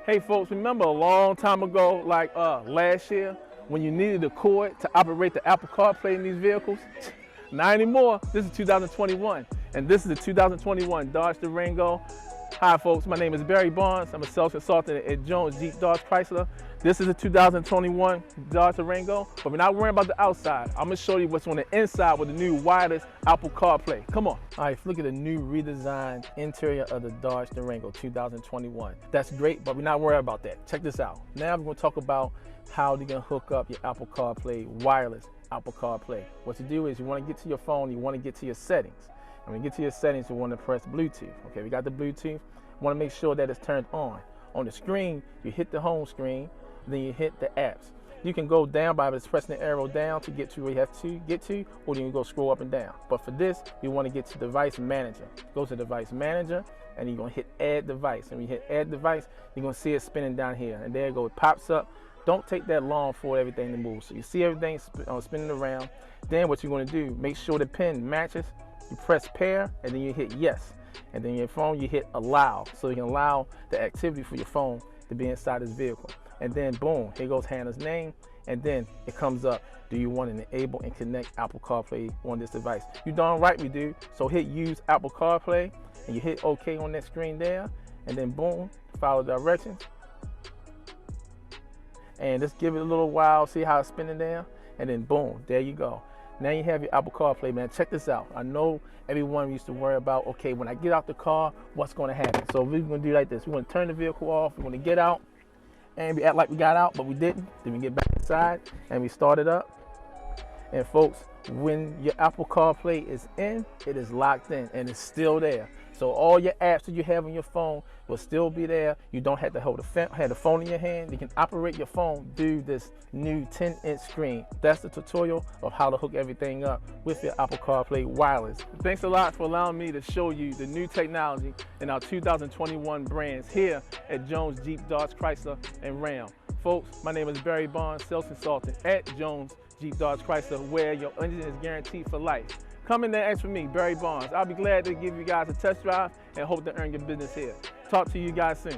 Hey folks, remember a long time ago, like last year, when you needed a cord to operate the Apple CarPlay in these vehicles? Not anymore. This is 2021, and this is the 2021 Dodge Durango. Hi folks, my name is Barry Barnes. I'm a sales consultant at Jones Jeep Dodge Chrysler. This is a 2021 Dodge Durango, but we're not worrying about the outside. I'm gonna show you what's on the inside with the new wireless Apple CarPlay. Come on. All right, look at the new redesigned interior of the Dodge Durango 2021. That's great, but we're not worried about that. Check this out. Now we're gonna talk about how you can hook up your Apple CarPlay, wireless Apple CarPlay. What you do is you wanna get to your phone, you wanna get to your settings. And when you get to your settings, you want to press Bluetooth. Okay, we got the Bluetooth. Want to make sure that it's turned on. On the screen, you hit the home screen, then you hit the apps. You can go down by just pressing the arrow down to get to where you have to get to, or you can go scroll up and down. But for this, you want to get to Device Manager. Go to Device Manager, and you're going to hit Add Device. And when you hit Add Device, you're going to see it spinning down here. And there you go, it pops up. Don't take that long for everything to move. So you see everything spinning around. Then what you're going to do, make sure the pin matches. You press pair, and then you hit yes. And then your phone, you hit allow. So you can allow the activity for your phone to be inside this vehicle. And then boom, here goes Hannah's name. And then it comes up, do you want to enable and connect Apple CarPlay on this device? You darn right we do. So hit use Apple CarPlay, and you hit OK on that screen there. And then boom, follow the directions. And just give it a little while, see how it's spinning there. And then boom, there you go. Now you have your Apple CarPlay, man. Check this out. I know everyone used to worry about, okay, when I get out the car, what's going to happen? So we're going to do like this. We're going to turn the vehicle off. We're going to get out, and we act like we got out, but we didn't. Then we get back inside, and we start it up. And folks, when your Apple CarPlay is in, it is locked in, and it's still there. So all your apps that you have on your phone will still be there. You don't have to have the phone in your hand. You can operate your phone through this new 10-inch screen. That's the tutorial of how to hook everything up with your Apple CarPlay wireless. Thanks a lot for allowing me to show you the new technology in our 2021 brands here at Jones Jeep Dodge Chrysler and Ram. Folks, my name is Barry Barnes, sales consultant at Jones Jeep Dodge Chrysler, where your engine is guaranteed for life. Come in there and ask for me, Barry Barnes. I'll be glad to give you guys a test drive and hope to earn your business here. Talk to you guys soon.